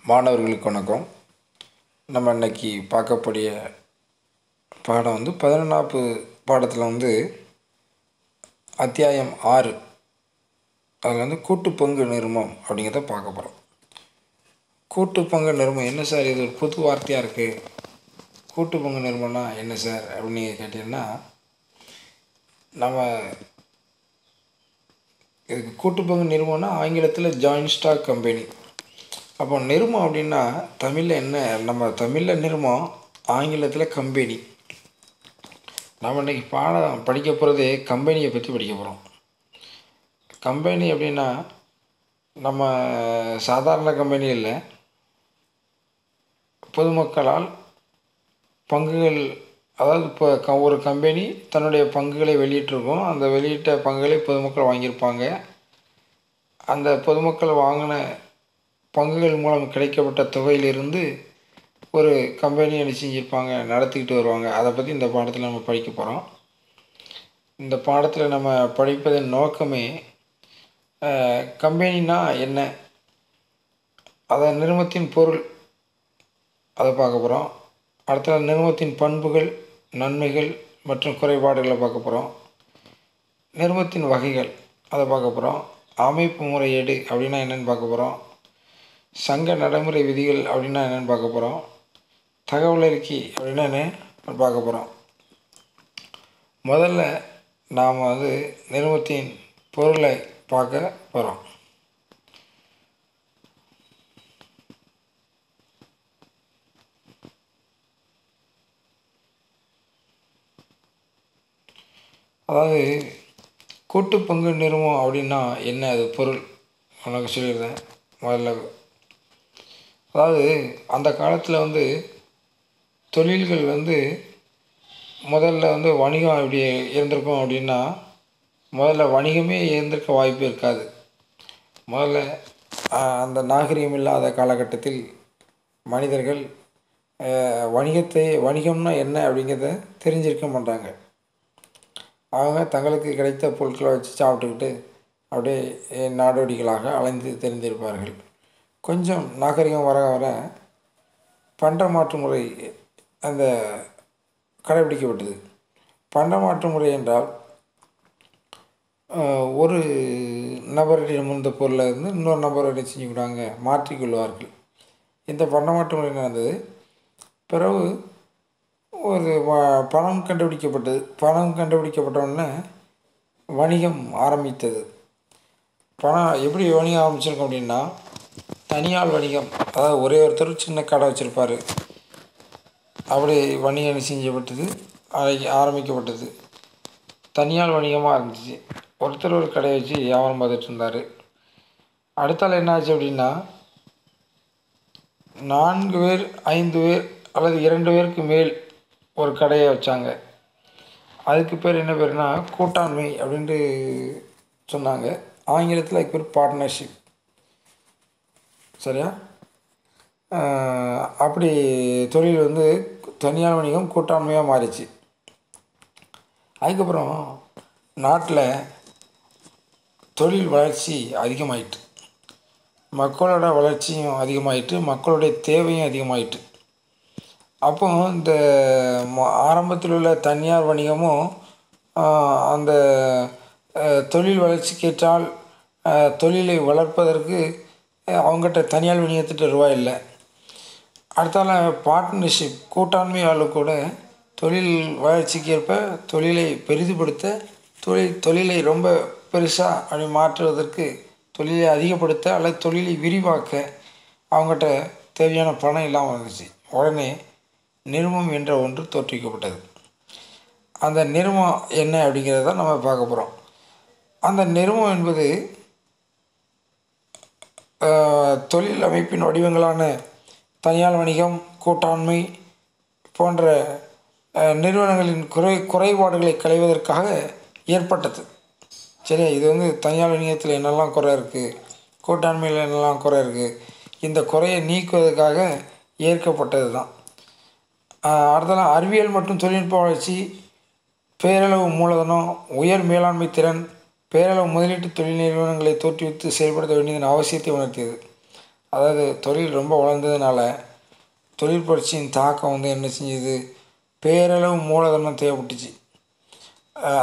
மாணவர்களுக்கு வணக்கம். நம்ம இன்னைக்கு பார்க்கக்கூடிய பாடம் 11ஆம் பாடத்தில் அத்தியாயம் 6 அதில் கூட்டு பங்கு நிறுமம் அப்படிங்கிறத பார்க்க போகிறோம். கூட்டு பங்கு நிறுமம் என்ன சார், இது ஒரு புது வார்த்தையாக இருக்குது, கூட்டு பங்கு நிறுமம்னா என்ன சார் அப்படின்னு நீங்கள் கேட்டீங்கன்னா, நம்ம இதுக்கு கூட்டு பங்கு நிறுவனம்னா ஆங்கிலத்தில் ஜாயின்ட் ஸ்டாக் கம்பெனி. அப்போ நிறுமம் அப்படின்னா தமிழில் என்ன, நம்ம தமிழில் நிறுமம், ஆங்கிலத்தில் கம்பெனி. நம்ம இன்றைக்கி பாடம் படிக்க போகிறதே கம்பெனியை பற்றி படிக்க போகிறோம். கம்பெனி அப்படின்னா நம்ம சாதாரண கம்பெனி இல்லை, பொதுமக்களால் பங்குகள், அதாவது இப்போ ஒரு கம்பெனி தன்னுடைய பங்குகளை வெளியிட்டிருக்கோம், அந்த வெளியிட்ட பங்குகளை பொதுமக்கள் வாங்கியிருப்பாங்க. அந்த பொதுமக்கள் வாங்கின பங்குகள் மூலம் கிடைக்கப்பட்ட தொகையிலிருந்து ஒரு கம்பெனி என்ன செஞ்சுருப்பாங்க, நடத்திக்கிட்டு வருவாங்க. அதை பற்றி இந்த பாடத்தில் நம்ம படிக்க போகிறோம். இந்த பாடத்தில் நம்ம படிப்பதன் நோக்கமே கம்பெனினா என்ன, அதை நிறுவனத்தின் பொருள் அதை பார்க்க போகிறோம். அடுத்த நிறுவனத்தின் பண்புகள், நன்மைகள் மற்றும் குறைபாடுகளை பார்க்க போகிறோம். நிறுவனத்தின் வகைகள் அதை பார்க்க போகிறோம். அமைப்பு முறையீடு அப்படின்னா என்னென்னு பார்க்க போகிறோம். சங்க நடைமுறை விதிகள் அப்படின்னா என்னென்னு பார்க்க போகிறோம். தகவல் அறிக்கை அப்படின்னா என்ன பார்க்க போகிறோம். முதல்ல நாம் நிறுவனத்தின் பொருளை பார்க்க போகிறோம். அதாவது கூட்டு பங்கு நிறுவனம் அப்படின்னா என்ன, அது பொருள் உனக்கு சொல்லிடுறேன் முதல்ல. அதாவது அந்த காலத்தில் தொழில்கள் முதல்ல வணிகம் எப்படி இருந்திருக்கும் அப்படின்னா, முதல்ல வணிகமே இருந்திருக்க வாய்ப்பு இருக்காது. முதல்ல அந்த நாகரிகம் இல்லாத காலகட்டத்தில் மனிதர்கள் வணிகம்னா என்ன அப்படிங்கிறத தெரிஞ்சிருக்க மாட்டாங்க. அவங்க தங்களுக்கு கிடைத்த பொருட்களை வச்சு சாப்பிட்டுக்கிட்டு அப்படியே நாடோடிகளாக அலைந்து தெரிந்திருப்பார்கள். கொஞ்சம் நாகரிகம் வர வர பண்ட மாற்று முறை அந்த கடைபிடிக்கப்பட்டது. பண்ட மாற்று முறை என்றால் ஒரு நபரிடம் இருந்த பொருளை இன்னொரு நபர் என்ன செஞ்சுக்கிட்டாங்க, மாற்றிக்கொள்வார்கள். இந்த பண்ட மாற்று முறை நடந்தது. பிறகு ஒரு பணம் கண்டுபிடிக்கப்பட்டது. பணம் கண்டுபிடிக்கப்பட்டவுடனே வணிகம் ஆரம்பித்தது. பணம் எப்படி வணிகம் ஆரம்பிச்சிருக்கோம் அப்படின்னா, தனியார் வணிகம், அதாவது ஒரே ஒருத்தர் சின்ன கடை வச்சுருப்பார், அப்படி வணிகம் செஞ்சப்பட்டது, ஆரம்பிக்கப்பட்டது. தனியார் வணிகமாக இருந்துச்சு. ஒருத்தர் ஒரு கடையை வச்சு வியாபாரம் பார்த்துட்டு இருந்தார். அடுத்தால் என்ன ஆச்சு அப்படின்னா, 4 பேர் 5 பேர் அல்லது 2 பேருக்கு மேல் ஒரு கடையை வச்சாங்க. அதுக்கு பேர் என்ன பேருனா கூட்டாண்மை அப்படின்ட்டு சொன்னாங்க. ஆங்கிலத்தில் அதுக்கு பேர் பார்ட்னர்ஷிப். சரியா? அப்படி தொழில் தனியார் வணிகம் கூட்டாண்மையாக மாறிச்சு. அதுக்கப்புறம் நாட்டில் தொழில் வளர்ச்சி அதிகமாயிட்டு, மக்களோட வளர்ச்சியும் அதிகமாயிட்டு, மக்களுடைய தேவையும் அதிகமாயிட்டு. அப்போ இந்த ஆரம்பத்தில் உள்ள தனியார் வணிகமும் அந்த தொழில் வளர்ச்சிக்கேற்றால் தொழிலை வளர்ப்பதற்கு அவங்ககிட்ட தனியார் வணிகத்திட்ட ரூபாய் இல்லை. அடுத்தால பார்ட்னர்ஷிப், கூட்டாண்மையால் கூட தொழில் வளர்ச்சிக்கேற்ப தொழிலை பெரிதுபடுத்த, தொழிலை ரொம்ப பெருசாக அப்படி மாற்றுவதற்கு, தொழிலை அதிகப்படுத்த அல்லது தொழிலை விரிவாக்க அவங்ககிட்ட தேவையான பணம் இல்லாமல் இருந்துச்சு. உடனே நிறுவனம் என்ற ஒன்று தோற்றுவிக்கப்பட்டது. அந்த நிறுவனம் என்ன அப்படிங்கிறத நம்ம பார்க்க போகிறோம். அந்த நிறுவனம் என்பது தொழில் அமைப்பின் வடிவங்களான தனியார் வணிகம், கூட்டாண்மை போன்ற நிறுவனங்களின் குறைபாடுகளை களைவதற்காக ஏற்பட்டது. சரி, இது தனியார் வணிகத்தில் என்னெல்லாம் குறை இருக்குது, கூட்டாண்மையில் என்னெல்லாம் குறை இருக்குது, இந்த குறையை நீக்குவதற்காக ஏற்கப்பட்டது தான். அடுத்தலாம் அறிவியல் மற்றும் தொழில்நுட்ப வளர்ச்சி, பேரளவு மூலதனம், உயர் மேலாண்மை திறன், பேரளவு முதலீட்டு தொழில் நிறுவனங்களை தோற்றுவித்து செயல்படுத்த வேண்டியதன் அவசியத்தை உணர்த்தியது. அதாவது தொழில் ரொம்ப வளர்ந்ததுனால தொழில் புரட்சியின் தாக்கம் வந்து என்ன செஞ்சுது, பேரளவு மூலதனம் தேவைப்பட்டுச்சு.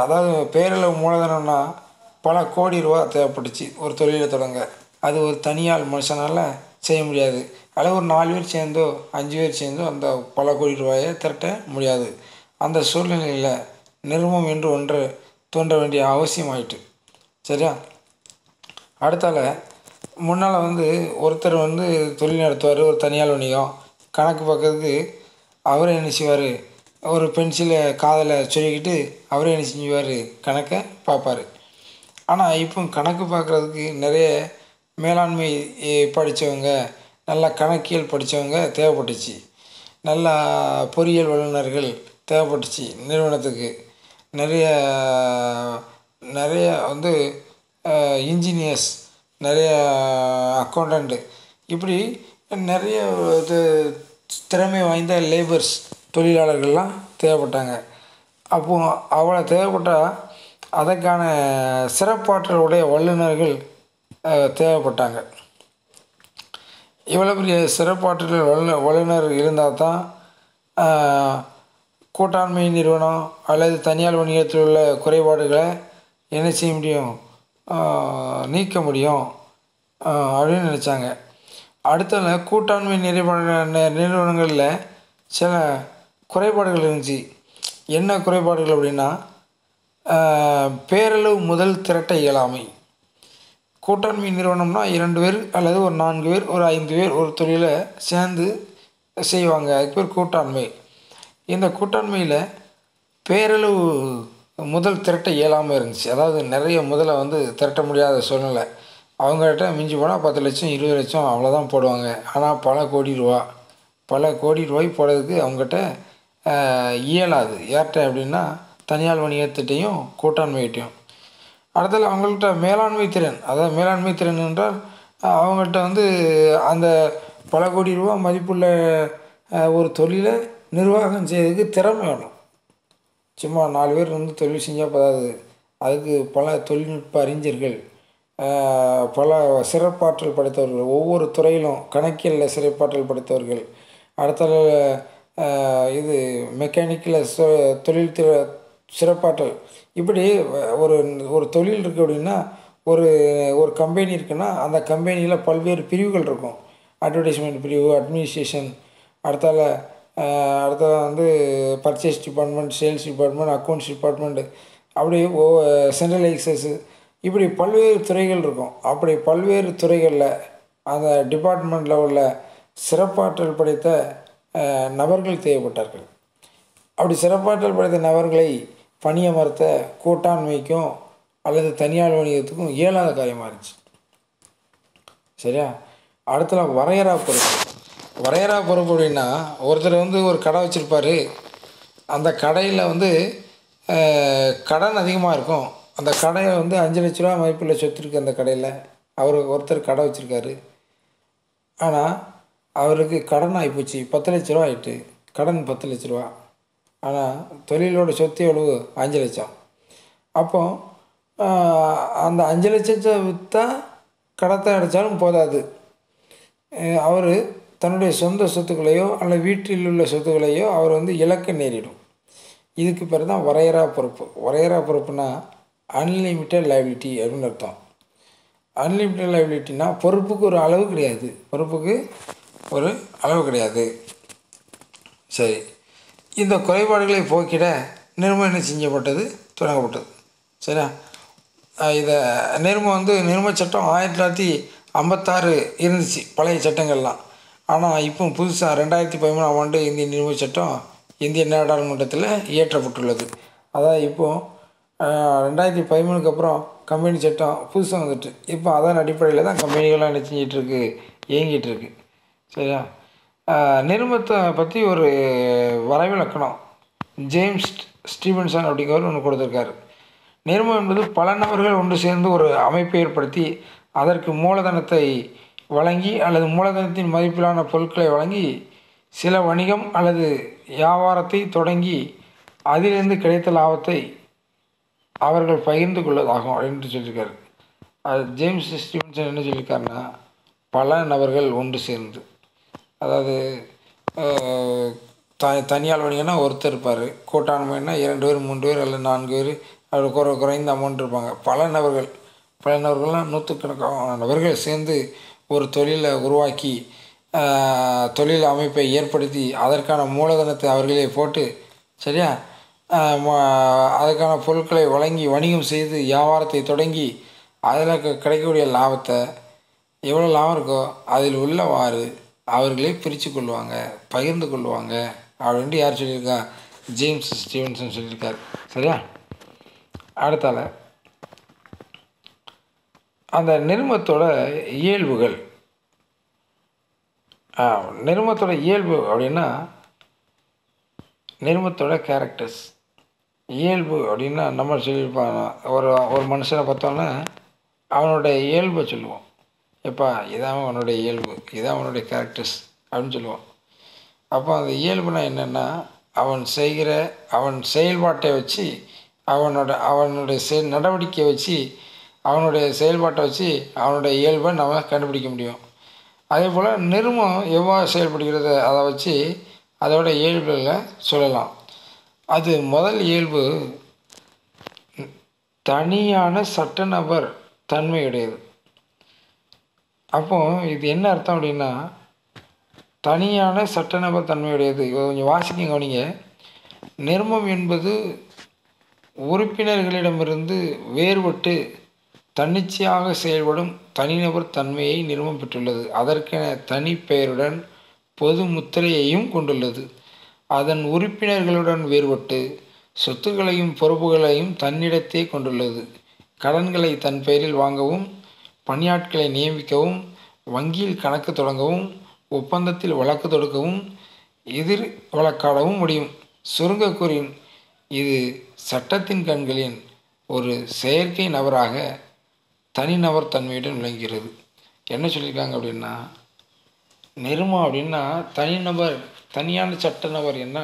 அதாவது பேரளவு மூலதனம்னா பல கோடி ரூபா தேவைப்பட்டுச்சு ஒரு தொழிலை தொடங்க. அது ஒரு தனியாள் மனுஷனால் செய்ய முடியாது. அதில் ஒரு 4 பேர் சேர்ந்தோ 5 பேர் சேர்ந்தோ அந்த பல கோடி ரூபாயை திரட்ட முடியாது. அந்த சூழ்நிலையில் நிறுவனம் என்று ஒன்று தோன்ற வேண்டிய அவசியம் ஆயிட்டு. சரியா? அடுத்தால முன்னால் வந்து ஒருத்தர் வந்து தொழில் நடத்துவார், ஒரு தனியார் வணிகம் கணக்கு பார்க்கறதுக்கு. அவரே என்ன செய்வார், ஒரு பென்சிலை காதில் சொருகிட்டு அவரே என்ன செஞ்சுவார், கணக்கை பார்ப்பார். ஆனால் இப்போ கணக்கு பார்க்குறதுக்கு நிறைய மேலாண்மை படித்தவங்க, நல்லா கணக்கியல் படித்தவங்க தேவைப்பட்டுச்சு. நல்லா பொறியியல் வல்லுநர்கள் தேவைப்பட்டுச்சு நிறுவனத்துக்கு. நிறைய நிறைய வந்து இன்ஜினியர்ஸ், நிறைய அக்கௌண்டண்ட்டு, இப்படி நிறைய இது திறமை வாய்ந்த லேபர்ஸ், தொழிலாளர்கள்லாம் தேவைப்பட்டாங்க. அப்போது அவ்வளோ தேவைப்பட்டால் அதற்கான சிறப்பாற்றலுடைய வல்லுநர்கள் தேவைப்பட்டாங்க. இவ்வளோ பெரிய சிறப்பாற்றல் வல்லுநர் இருந்தால் தான் கூட்டாண்மை நிறுவனம் அல்லது தனியார் வணிகத்தில் உள்ள குறைபாடுகளை என்ன செய்ய முடியும், நீக்க முடியும் அப்படின்னு நினச்சாங்க. அடுத்த கூட்டாண்மை நிறுவனங்களில் சில குறைபாடுகள் இருந்துச்சு. என்ன குறைபாடுகள் அப்படின்னா, பேரளவு முதல் திரட்ட இயலாமை. கூட்டாண்மை நிறுவனம்னா 2 பேர் அல்லது ஒரு 4 பேர், ஒரு 5 பேர் ஒரு தொழிலை சேர்ந்து செய்வாங்க. அதுக்கு பேர் கூட்டாண்மை. இந்த கூட்டாண்மையில் பேரளவு முதல் திரட்ட இயலாமல் இருந்துச்சு. அதாவது நிறைய முதலை வந்து திரட்ட முடியாத சூழ்நிலை. அவங்ககிட்ட மிஞ்சி போனால் 10 லட்சம் 20 லட்சம் அவ்வளோதான் போடுவாங்க. ஆனால் பல கோடி ரூபாய் போடுறதுக்கு அவங்ககிட்ட இயலாது. யார்கிட்ட அப்படின்னா தனியார் வணிகத்திட்டையும் கூட்டாண்மைகிட்டையும். அடுத்தது அவங்கள்ட்ட மேலாண்மை திறன், அதாவது மேலாண்மை திறன் என்றால் அவங்கள்ட்ட வந்து அந்த பல கோடி ரூபா மதிப்புள்ள ஒரு தொழிலை நிர்வாகம் செய்யறதுக்கு திறமை வேணும். சும்மா 4 பேர் வந்து தொழில் செஞ்சால் போதாது. அதுக்கு பல தொழில்நுட்ப அறிஞர்கள், பல சிறப்பாற்றல் படைத்தவர்கள், ஒவ்வொரு துறையிலும் கணக்கியலில் சிறப்பாற்றல் படைத்தவர்கள், அடுத்த இது மெக்கானிக்கில் தொழில் சிறப்பாற்றல், இப்படி ஒரு ஒரு தொழில் இருக்குது அப்படின்னா, ஒரு கம்பெனி இருக்குன்னா அந்த கம்பெனியில் பல்வேறு பிரிவுகள் இருக்கும். அட்வர்டைஸ்மெண்ட் பிரிவு, அட்மினிஸ்ட்ரேஷன், அடுத்தால வந்து purchase department, sales department, accounts department, அப்படி சென்ட்ரல் எக்ஸஸ், இப்படி பல்வேறு துறைகள் இருக்கும். அப்படி பல்வேறு துறைகளில் அந்த டிபார்ட்மெண்ட்டில் உள்ள சிறப்பாற்றல் படைத்த நபர்கள் தேவைப்பட்டார்கள். அப்படி சிறப்பாற்றல் படைத்த நபர்களை பணியமர்த்த கூட்டாண்மைக்கும் அல்லது தனியார் வணிகத்துக்கும் இயலாத காரியமாக இருந்துச்சு. சரியா? அடுத்த வரையறா பொறுப்பு அப்படின்னா, ஒருத்தர் வந்து ஒரு கடை வச்சுருப்பார். அந்த கடையில் வந்து கடன் அதிகமாக இருக்கும். அந்த கடையை வந்து 5 லட்ச ரூபா மதிப்புள்ள சொத்து இருக்குது அந்த கடையில். ஒருத்தர் கடை வச்சுருக்காரு. ஆனால் அவருக்கு கடன் ஆகிப்போச்சு, 10 லட்ச ரூபா ஆகிட்டு. கடன் 10 லட்ச ரூபா. ஆனால் தொழிலோட சொத்து எவ்வளவு? 5 லட்சம். அப்போது அந்த 5 லட்சத்தை விற்றா கடத்தை அடைச்சாலும் போதாது. அவர் தன்னுடைய சொந்த சொத்துக்களையோ அல்லது வீட்டில் உள்ள சொத்துக்களையோ அவர் வந்து இழக்க நேரிடும். இதுக்கு பேர் தான் வரையறா பொறுப்பு. வரையறா பொறுப்புனா அன்லிமிட்டட் லைபிலிட்டி அப்படின்னு அர்த்தம். அன்லிமிட்டட் லைபிலிட்டினா பொறுப்புக்கு ஒரு அளவு கிடையாது. சரி, இந்த குறைபாடுகளை போக்கிட நிறுவனம் செஞ்சப்பட்டது, தொடங்கப்பட்டது. சரியா? இதை நிறுவன சட்டம் 1956 இருந்துச்சு, பழைய சட்டங்கள்லாம். ஆனால் இப்போ புதுசாக 2013ஆம் ஆண்டு இந்திய நிறுவன சட்டம் இந்திய நாடாளுமன்றத்தில் இயற்றப்பட்டுள்ளது. அதாவது இப்போது 2013க்கு அப்புறம் கம்பெனி சட்டம் புதுசாக வந்துட்டு, இப்போ அதன் அடிப்படையில் தான் கம்பெனிகள்லாம் என்ன செஞ்சிகிட்ருக்கு, இயங்கிகிட்ருக்கு. சரியா? நிறுவனத்தை பற்றி ஒரு வரைவிலக்கணம் ஜேம்ஸ் ஸ்டீவன்சன் அப்படிங்கிறவர் ஒன்று கொடுத்துருக்காரு. நிறுவனம் என்பது பல நபர்கள் ஒன்று சேர்ந்து ஒரு அமைப்பை ஏற்படுத்தி அதற்கு மூலதனத்தை வழங்கி அல்லது மூலதனத்தின் மதிப்பிலான பொருட்களை வழங்கி சில வணிகம் அல்லது வியாபாரத்தை தொடங்கி அதிலிருந்து கிடைத்த லாபத்தை அவர்கள் பகிர்ந்து கொள்வதாகும் அப்படின்னு சொல்லியிருக்காரு. அது ஜேம்ஸ் ஸ்டீவன்சன் என்ன சொல்லியிருக்காருன்னா, பல நபர்கள் ஒன்று சேர்ந்து, அதாவது தனியால் வணிகம்னா ஒருத்தர் இருப்பார், கூட்டாண்மைன்னா 2 பேர் 3 பேர் அல்லது 4 பேர், அப்படி குறைந்த அமௌண்ட் இருப்பாங்க. பல நபர்கள்னால் நூற்றுக்கணக்கான நபர்கள் சேர்ந்து ஒரு தொழிலை உருவாக்கி தொழில் அமைப்பை ஏற்படுத்தி அதற்கான மூலதனத்தை அவர்களே போட்டு, சரியா, அதுக்கான பொருட்களை வழங்கி வணிகம் செய்து வியாபாரத்தை தொடங்கி அதில் கிடைக்கக்கூடிய லாபத்தை, எவ்வளோ லாபம் இருக்கோ அதில் உள்ளவாறு அவர்களே பிரித்து கொள்வாங்க, பகிர்ந்து கொள்வாங்க அப்படின்ட்டு யார் சொல்லியிருக்கா? ஜேம்ஸ் ஸ்டீவன்சன் சொல்லியிருக்கார். சரியா? அடுத்தால அந்த நிறுவனத்தோட இயல்புகள். நிறுவனத்தோட இயல்பு அப்படின்னா நிறுவனத்தோட கேரக்டர்ஸ். இயல்பு அப்படின்னா நம்ம சொல்லியிருப்பாங்க, ஒரு மனுஷனை பார்த்தோன்னா அவனுடைய இயல்பை சொல்லுவோம். எப்பா இதான் அவனுடைய இயல்பு, இதான் அவனுடைய கேரக்டர்ஸ் அப்படின்னு சொல்லுவோம். அப்போ அந்த இயல்புனா என்னென்னா, அவன் செயல்பாட்டை வச்சு அவனுடைய நடவடிக்கையை வச்சு அவனுடைய செயல்பாட்டை வச்சு அவனுடைய இயல்பை நம்ம கண்டுபிடிக்க முடியும். அதே போல் நிறுவனம் எவ்வாறு செயல்படுகிறது அதை வச்சு அதோட இயல்புகளை சொல்லலாம். அது முதல் இயல்பு தனியான சட்ட நபர் தன்மையுடையது. அப்போ இது என்ன அர்த்தம் அப்படின்னா, தனியான சட்ட நபர் தன்மையுடையது. கொஞ்சம் வாசிக்க கவனிங்க. நிறுவனம் என்பது உறுப்பினர்களிடமிருந்து வேறுபட்டு தன்னிச்சையாக செயல்படும் தனிநபர் தன்மையை நிறுவனம் பெற்றுள்ளது. அதற்கென தனி பெயருடன் பொது முத்திரையையும் கொண்டுள்ளது. அதன் உறுப்பினர்களுடன் வேறுபட்டு சொத்துக்களையும் பொறுப்புகளையும் தன்னிடத்தே கொண்டுள்ளது. கடன்களை தன் பெயரில் வாங்கவும், பணியாட்களை நியமிக்கவும், வங்கியில் கணக்கு தொடங்கவும், ஒப்பந்தத்தில் வழக்கு தொடுக்கவும், எதிர் வழக்காடவும் முடியும். சுருங்க கூறின், இது சட்டத்தின் கண்களின் ஒரு செயற்கை நபராக தனிநபர் தன்மையுடன் விளங்குகிறது. என்ன சொல்லியிருக்காங்க அப்படின்னா, நிறுவனம் அப்படின்னா தனிநபர், தனியான சட்ட நபர். என்ன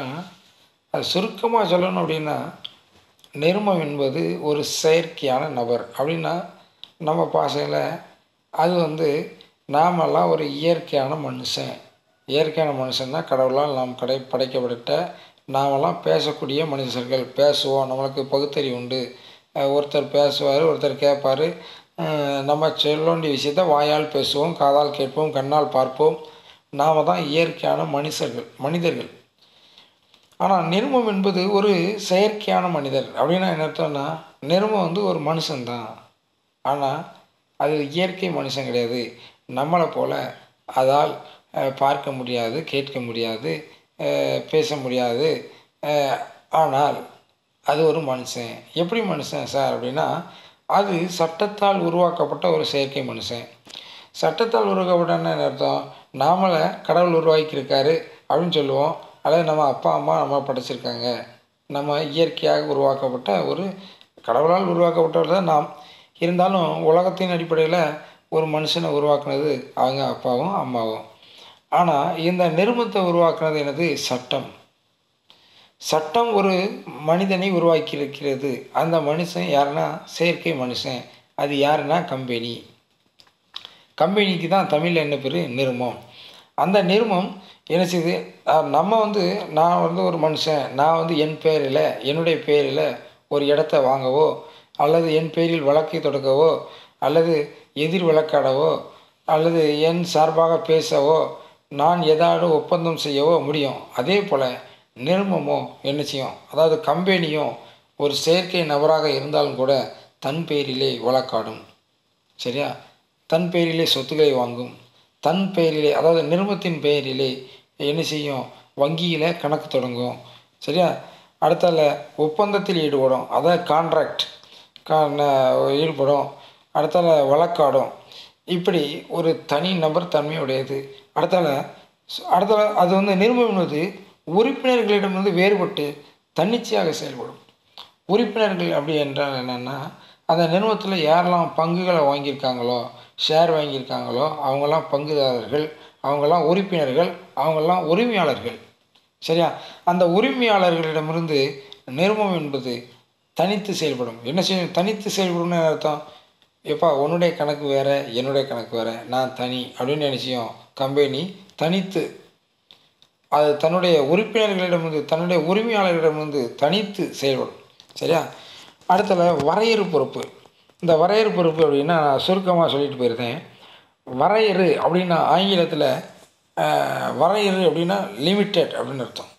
அது சுருக்கமாக சொல்லணும் அப்படின்னா, நிறுவனம் என்பது ஒரு செயற்கையான நபர் அப்படின்னா நம்ம பாஷையில் அது நாமெல்லாம் ஒரு இயற்கையான மனுஷன். இயற்கையான மனுஷன்னா கடவுளால் நாம் படைக்கப்பட்ட நாமெல்லாம் பேசக்கூடிய மனுஷர்கள். பேசுவோம், நம்மளுக்கு பகுத்தறிவு உண்டு. ஒருத்தர் பேசுவார், ஒருத்தர் கேட்பார். நம்ம சொல்ல வேண்டிய விஷயத்தை வாயால் பேசுவோம், காதால் கேட்போம், கண்ணால் பார்ப்போம். நாம் தான் இயற்கையான மனிதர்கள். ஆனால் நிறுவனம் என்பது ஒரு செயற்கையான மனிதர். அப்படின்னா என்ன அர்த்தம்னா, நிறுவனம் ஒரு மனுஷன்தான், ஆனால் அது இயற்கை மனுஷன் கிடையாது. நம்மளை போல் அதால் பார்க்க முடியாது, கேட்க முடியாது, பேச முடியாது. ஆனால் அது ஒரு மனுஷன். எப்படி மனுஷன் சார் அப்படின்னா, அது சட்டத்தால் உருவாக்கப்பட்ட ஒரு செயற்கை மனுஷன். சட்டத்தால் உருவாக்கப்பட்டன்னு என்ன அர்த்தம்? நாமளை கடவுள் உருவாக்கியிருக்காரு அப்படின்னு சொல்லுவோம். அல்லது நம்ம அப்பா அம்மா நம்ம படைச்சிருக்காங்க. நம்ம இயற்கையாக உருவாக்கப்பட்ட ஒரு கடவுளால் உருவாக்கப்பட்டவர் தான் நாம். இருந்தாலும் உலகத்தின் அடிப்படையில் ஒரு மனுஷனை உருவாக்குனது அவங்க அப்பாவும் அம்மாவும். ஆனால் இந்த நிறுவனத்தை உருவாக்குனது என்னது? சட்டம். சட்டம் ஒரு மனிதனை உருவாக்கி இருக்கிறது. அந்த மனுஷன் யாருன்னா செயற்கை மனுஷன். அது யாருன்னா கம்பெனி. கம்பெனிக்கு தான் தமிழில் என்ன பேர்? நிறுவனம். அந்த நிறுவனம் என்ன செய்யுது? நம்ம நான் ஒரு மனுஷன், நான் என் பேரில், என்னுடைய பேரில் ஒரு இடத்த வாங்கவோ, அல்லது என் பேரில் வழக்கை தொடக்கவோ, அல்லது எதிர் வழக்காடவோ, அல்லது என் சார்பாக பேசவோ, நான் ஏதாவது ஒப்பந்தம் செய்யவோ முடியும். அதே போல் நிறுவனமோ என்ன செய்யும்? அதாவது கம்பெனியும் ஒரு செயற்கை நபராக இருந்தாலும் கூட தன் பேரிலே வழக்காடும். சரியா? தன் பேரிலே சொத்துக்களை வாங்கும். தன் பெயரிலே, அதாவது நிறுவனத்தின் பெயரிலே என்ன செய்யும்? வங்கியில் கணக்கு தொடங்கும். சரியா? அடுத்தால ஒப்பந்தத்தில் ஈடுபடும், அதாவது கான்ட்ராக்ட் ஈடுபடும். அடுத்தால வழக்காடும். இப்படி ஒரு தனி நபர் தன்மையுடையது. அடுத்தால அது நிறுவனம் என்பது உறுப்பினர்களிடமிருந்து வேறுபட்டு தன்னிச்சையாக செயல்படும். உறுப்பினர்கள் அப்படி என்றால் என்னென்னா, அந்த நிறுவனத்தில் யாரெல்லாம் பங்குகளை வாங்கியிருக்காங்களோ, ஷேர் வாங்கியிருக்காங்களோ, அவங்கெல்லாம் பங்குதாரர்கள், அவங்கெல்லாம் உறுப்பினர்கள், அவங்கெல்லாம் உரிமையாளர்கள். சரியா? அந்த உரிமையாளர்களிடமிருந்து நிறுவனம் என்பது தனித்து செயல்படும். என்ன செய்யும்? தனித்து செயல்படும்னு அர்த்தம். எப்பா உன்னுடைய கணக்கு வேறு என்னுடைய கணக்கு வேறு, நான் தனி அப்படின்னு நினச்சியும் கம்பெனி தனித்து அது தன்னுடைய உறுப்பினர்களிடமிருந்து தன்னுடைய உரிமையாளர்களிடமிருந்து தனித்து செயல்படும். சரியா? அடுத்தது வரையறு பொறுப்பு. இந்த வரையறு பொறுப்பு அப்படின்னா நான் சுருக்கமாக சொல்லிட்டு போயிருந்தேன். வரையறு அப்படின்னா ஆங்கிலத்தில் வரையறு அப்படின்னா லிமிட்டெட் அப்படின்னு அர்த்தம்.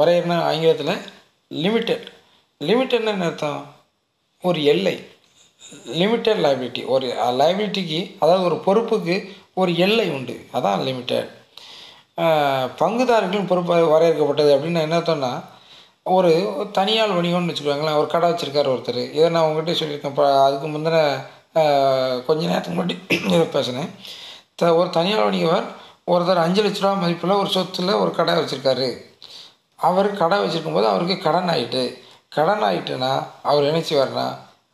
வரையறுனா ஆங்கிலத்தில் லிமிட்டெட். லிமிட்டட்னு என்ன அர்த்தம்? ஒரு எல்லை. Limited liability. ஒரு லைபிலிட்டிக்கு, அதாவது ஒரு பொறுப்புக்கு ஒரு எல்லை உண்டு, அதான் லிமிட்டட். பங்குதாரர்களின் பொறுப்பு வரையறுக்கப்பட்டது அப்படின்னு என்ன அர்த்தம்னா, ஒரு தனியார் வணிகம்னு வச்சுக்கோங்களேன். ஒரு கடை வச்சுருக்கார் ஒருத்தர். இதை நான் உங்கள்கிட்ட சொல்லியிருக்கேன். இப்போ அதுக்கு முந்தின கொஞ்ச நேரத்துக்கு முன்னாடி இதை பேசினேன். ஒரு தனியார் வணிகர் ஒருத்தர் 5 லட்ச ரூபா மதிப்பில் ஒரு சொத்தில் ஒரு கடை வச்சுருக்காரு. அவர் கடை வச்சுருக்கும்போது அவருக்கு கடன் ஆகிட்டுன்னா அவர் என்ன செய்வார்னா,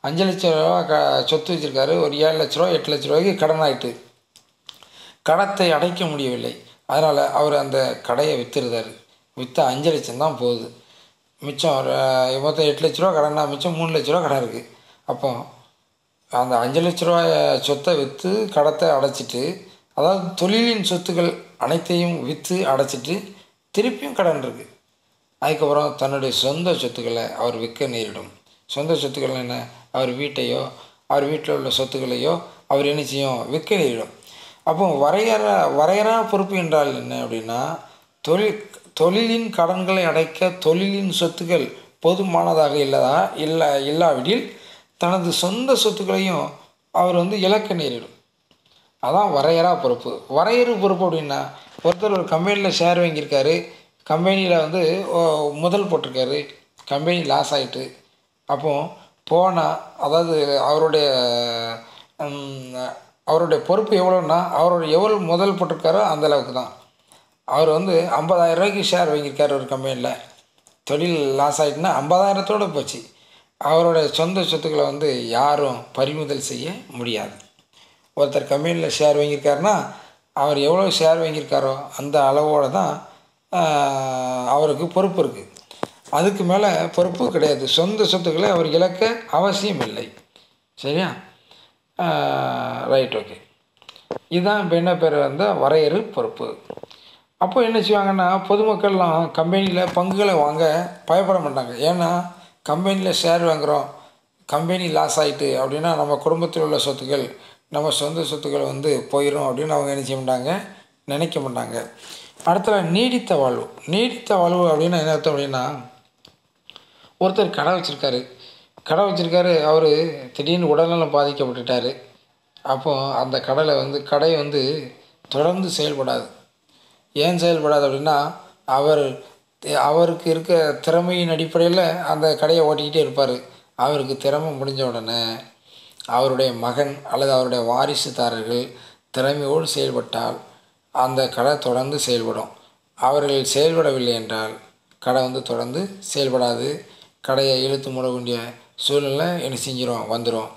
5 லட்ச ரூபா சொத்து வச்சுருக்காரு. ஒரு 7 லட்ச ரூபா 8 லட்ச ரூபாய்க்கு கடன் ஆகிட்டு கடத்தை அடைக்க முடியவில்லை. அதனால் அவர் அந்த கடையை விற்றுருந்தார். விற்ற 5 லட்சம் தான் போகுது. மிச்சம் மொத்தம் 8 லட்ச ரூபா கடனா, மிச்சம் 3 லட்ச ரூபா கடன் இருக்குது. அப்போ அந்த 5 லட்ச ரூபாய் சொத்தை விற்று கடத்தை அடைச்சிட்டு, அதாவது தொழிலின் சொத்துக்கள் அனைத்தையும் விற்று அடைச்சிட்டு திருப்பியும் கடன் இருக்குது. அதுக்கப்புறம் தன்னுடைய சொந்த சொத்துக்களை அவர் விற்க நேரிடும். சொந்த சொத்துக்கள் என்ன? அவர் வீட்டையோ அவர் வீட்டில் உள்ள சொத்துக்களையோ அவர் என்ன செய்யும்? விற்க நேரிடும். அப்போ வரையறா பொறுப்பு என்றால் என்ன அப்படின்னா, தொழிலின் கடன்களை அடைக்க தொழிலின் சொத்துக்கள் போதுமானதாக இல்லாவிடில் தனது சொந்த சொத்துக்களையும் அவர் இழக்க நேரிடும். அதான் வரையறா பொறுப்பு. வரையறு பொறுப்பு அப்படின்னா, ஒருத்தர் ஒரு கம்பெனியில் ஷேர் வாங்கியிருக்காரு. கம்பெனியில் முதல் போட்டிருக்காரு. கம்பெனி லாஸ் ஆகிட்டு, அப்போது போனால், அதாவது அவருடைய பொறுப்பு எவ்வளோன்னா, எவ்வளோ முதல் போட்டிருக்காரோ அந்த அளவுக்கு தான். அவர் 50,000 ரூபாய்க்கு ஷேர் வாங்கியிருக்காரு ஒரு கம்பெனியில். தொழில் லாஸ் ஆகிட்டுன்னா 50,000தோடு போச்சு. அவருடைய சொந்த சொத்துக்களை யாரும் பறிமுதல் செய்ய முடியாது. ஒருத்தர் கம்பெனியில் ஷேர் வாங்கியிருக்காருன்னா, அவர் எவ்வளோ ஷேர் வாங்கியிருக்காரோ அந்த அளவோடு தான் அவருக்கு பொறுப்பு இருக்குது. அதுக்கு மேலே பொறுப்பு கிடையாது. சொந்த சொத்துக்களை அவர் இழக்க அவசியம் இல்லை. சரியா? Right, okay. இதுதான் இப்போ என்ன பேர் வரையறு பொறுப்பு. அப்போ என்ன செய்வாங்கன்னா, பொதுமக்கள்லாம் கம்பெனியில் பங்குகளை வாங்க பயப்பட மாட்டாங்க. ஏன்னா கம்பெனியில் ஷேர் வாங்குகிறோம், கம்பெனி லாஸ் ஆகிட்டு அப்படின்னா நம்ம குடும்பத்தில் உள்ள சொத்துக்கள், நம்ம சொந்த சொத்துக்கள் போயிடும் அப்படின்னு அவங்க என்ன செய்ய மாட்டாங்க? நினைக்க மாட்டாங்க. அடுத்த நீடித்த வாழ்வு. நீடித்த வாழ்வு அப்படின்னா என்ன அர்த்தம் அப்படின்னா, ஒருத்தர் கடை வச்சுருக்காரு. அவர் திடீர்னு உடல்நலம் பாதிக்கப்பட்டுட்டார். அப்போது அந்த கடை தொடர்ந்து செயல்படாது. ஏன் செயல்படாது அப்படின்னா, அவருக்கு இருக்க திறமையின் அடிப்படையில் அந்த கடையை ஓட்டிக்கிட்டே இருப்பார். அவருக்கு திறமை முடிஞ்ச உடனே அவருடைய மகன் அல்லது அவருடைய வாரிசுதாரர்கள் திறமையோடு செயல்பட்டால் அந்த கடை தொடர்ந்து செயல்படும். அவர்கள் செயல்படவில்லை என்றால் கடை தொடர்ந்து செயல்படாது. கடையை இழுத்து மூட வேண்டிய சூழ்நிலை என்ன செஞ்சிடும்? வந்துடும்.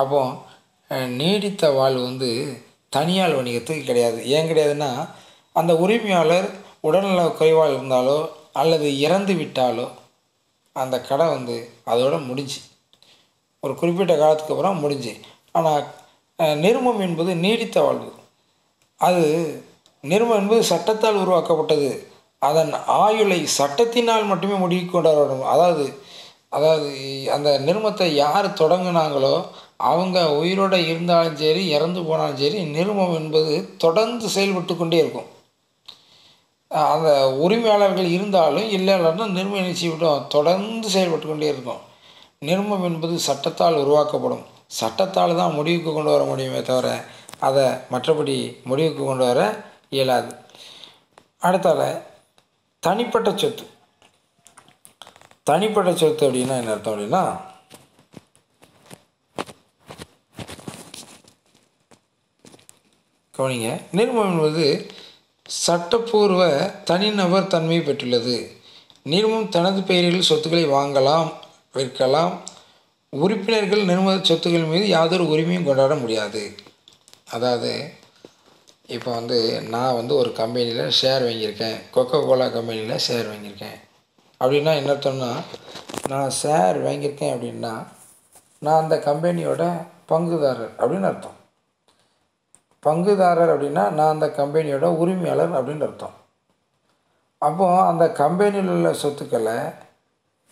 அப்போது நீடித்த வாழ்வு தனியார் வணிகத்துக்கு கிடையாது. ஏன் கிடையாதுன்னா, அந்த உரிமையாளர் உடல்நல குறைவாக இருந்தாலோ அல்லது இறந்து விட்டாலோ அந்த கடை அதோட முடிஞ்சு, ஒரு குறிப்பிட்ட காலத்துக்கு அப்புறம் முடிஞ்சு. ஆனால் நிறுவனம் என்பது நீடித்த வாழ்வு. அது நிறுவனம் என்பது சட்டத்தால் உருவாக்கப்பட்டது. அதன் ஆயுளை சட்டத்தினால் மட்டுமே முடிவுக்கு கொண்டு வரணும். அதாவது அந்த நிறுவனத்தை யார் தொடங்கினாங்களோ அவங்க உயிரோடு இருந்தாலும் சரி இறந்து போனாலும் சரி, நிறுவனம் என்பது தொடர்ந்து செயல்பட்டு கொண்டே இருக்கும். அந்த உரிமையாளர்கள் இருந்தாலும் இல்லைன்னா நிறுவனம் நிச்சயம் தொடர்ந்து செயல்பட்டு கொண்டே இருக்கும். நிறுவனம் என்பது சட்டத்தால் உருவாக்கப்படும். சட்டத்தால் தான் முடிவுக்கு கொண்டு வர முடியுமே தவிர அதை மற்றபடி முடிவுக்கு கொண்டு வர இயலாது. அடுத்தால தனிப்பட்ட சொத்து. தனிப்பட்ட சொத்து அப்படின்னா என்ன அர்த்தம் அப்படின்னா, கவனிங்க, நிறுவனம் என்பது சட்டப்பூர்வ தனிநபர் தன்மை பெற்றுள்ளது. நிறுவனம் தனது பெயரில் சொத்துக்களை வாங்கலாம், விற்கலாம். உறுப்பினர்கள் நிறுவன சொத்துக்கள் மீது யாதொரு உரிமையும் கொண்டாட முடியாது. அதாவது இப்போ நான் ஒரு கம்பெனியில் ஷேர் வாங்கியிருக்கேன், கொக்கோ கோலா கம்பெனியில் ஷேர் வாங்கியிருக்கேன் அப்படின்னா என்ன அர்த்தம்னா, நான் ஷேர் வாங்கியிருக்கேன் அப்படின்னா நான் அந்த கம்பெனியோட பங்குதாரர் அப்படின்னு அர்த்தம். பங்குதாரர் அப்படின்னா நான் அந்த கம்பெனியோட உரிமையாளர் அப்படின்னு அர்த்தம். அப்போது அந்த கம்பெனியில் உள்ள சொத்துக்களை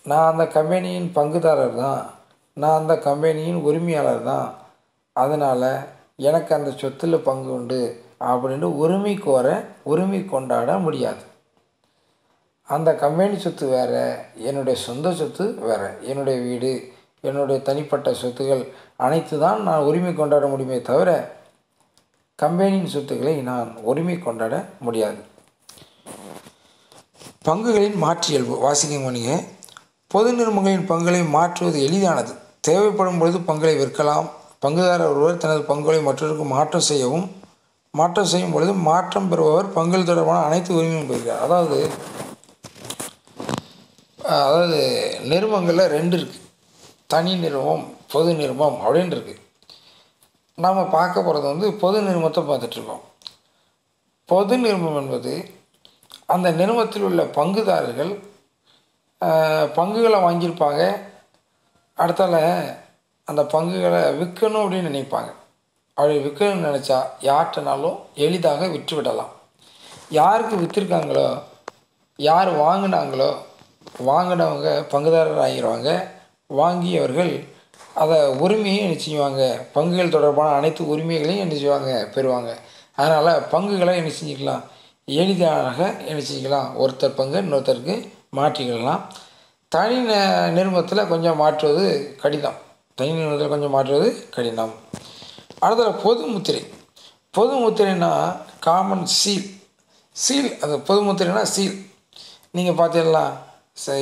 நான் அந்த கம்பெனியின் பங்குதாரர் தான், நான் அந்த கம்பெனியின் உரிமையாளர் தான், அதனால் எனக்கு அந்த சொத்தில் பங்கு உண்டு அப்படின்னு உரிமை கொண்டாட முடியாது. அந்த கம்பெனி சொத்து வேறு, என்னுடைய சொந்த சொத்து வேறு. என்னுடைய வீடு, என்னுடைய தனிப்பட்ட சொத்துக்கள் அனைத்து தான் நான் உரிமை கொண்டாட முடியுமே தவிர கம்பெனியின் சொத்துக்களை நான் உரிமை கொண்டாட முடியாது. பங்குகளின் மாற்றியல்பு வாசிக்கும் மணிங்க. பொது நிறுவனங்களின் பங்குகளை மாற்றுவது எளிதானது. தேவைப்படும் பொழுது பங்குகளை விற்கலாம். பங்குதாரர் ஒருவர் தனது பங்குகளை மற்றவருக்கு மாற்றம் செய்யும் பொழுது மாற்றம் பெறுபவர் பங்குகள் தொடர்பான அனைத்து உரிமையும் பெறுகிறார். அதாவது நிறுவனங்களில் 2 இருக்குது. தனி நிறுவனம், பொது நிறுவனம் அப்படின்னு இருக்குது. நாம் பார்க்க போகிறது பொது நிறுவனத்தை பார்த்துட்ருக்கோம். பொது நிறுவனம் என்பது அந்த நிறுவனத்தில் உள்ள பங்குதாரர்கள் பங்குகளை வாங்கியிருப்பாங்க. அடுத்தால அந்த பங்குகளை விற்கணும் அப்படின்னு நினைப்பாங்க. அப்படி விற்கணும்னு நினச்சா யார்கிட்டனாலும் எளிதாக விற்றுவிடலாம். யாருக்கு விற்றுருக்காங்களோ, யார் வாங்கினவங்க பங்குதாரர் ஆகிடுவாங்க. வாங்கியவர்கள் அதை உரிமையை என்ன செய்வாங்க, பங்குகள் தொடர்பான அனைத்து உரிமைகளையும் என்ன செய்வாங்க, பெறுவாங்க. அதனால் பங்குகளை என்ன செஞ்சுக்கலாம், எளிதாக என்ன செஞ்சுக்கலாம், ஒருத்தர் பங்கு இன்னொருத்தருக்கு மாற்றிக்கலாம். தனி நிறுவனத்தில் கொஞ்சம் மாற்றுவது கடினம். அடுத்தது பொது முத்திரைனா காமன் சீல். அது பொது முத்திரைனா சீல். நீங்கள் பார்த்தீங்களா,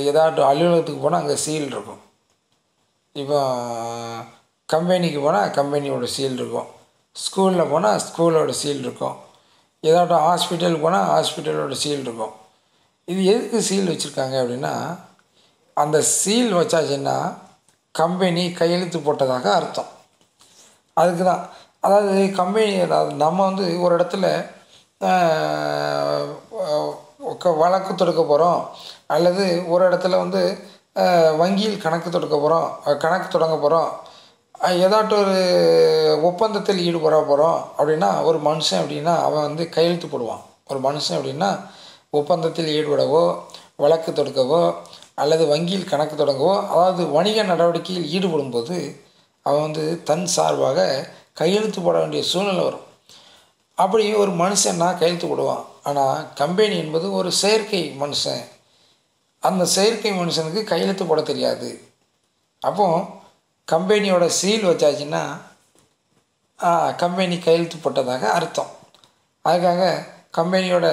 ஏதாட்டும் அலுவலகத்துக்கு போனால் அங்கே சீல் இருக்கும். இப்போ கம்பெனிக்கு போனால் கம்பெனியோட சீல் இருக்கும். ஸ்கூலில் போனால் ஸ்கூலோட சீல் இருக்கும். ஏதாட்டும் ஹாஸ்பிட்டலுக்கு போனால் ஹாஸ்பிட்டலோட சீல் இருக்கும். இது எதுக்கு சீல் வச்சுருக்காங்க அப்படின்னா, அந்த சீல் வச்சாச்சுன்னா கம்பெனி கையெழுத்து போட்டதாக அர்த்தம். அதுக்கு தான். அதாவது நம்ம ஒரு இடத்துல வழக்கு தொடுக்க போகிறோம், அல்லது ஒரு இடத்துல வங்கியில் கணக்கு தொடங்க போகிறோம், ஏதாட்டும் ஒரு ஒப்பந்தத்தில் ஈடுபட போகிறோம் அப்படின்னா, ஒரு மனுஷன் அப்படின்னா அவன் கையெழுத்து போடுவான். ஒரு மனுஷன் அப்படின்னா ஒப்பந்தத்தில் ஈடுபடவோ, வழக்கு தொடுக்கவோ, அல்லது வங்கியில் கணக்கு தொடங்கவோ, அதாவது வணிக நடவடிக்கையில் ஈடுபடும்போது அவன் தன் சார்பாக கையெழுத்து போட வேண்டிய சூழ்நிலை வரும். அப்படி ஒரு மனுஷன்னா கையெழுத்து போடுவான். ஆனால் கம்பெனி என்பது ஒரு செயற்கை மனுஷன். அந்த செயற்கை மனுஷனுக்கு கையெழுத்து போட தெரியாது. அப்போது கம்பெனியோட சீல் வச்சாச்சுன்னா கம்பெனி கையெழுத்து போட்டதாக அர்த்தம். அதுக்காக கம்பெனியோட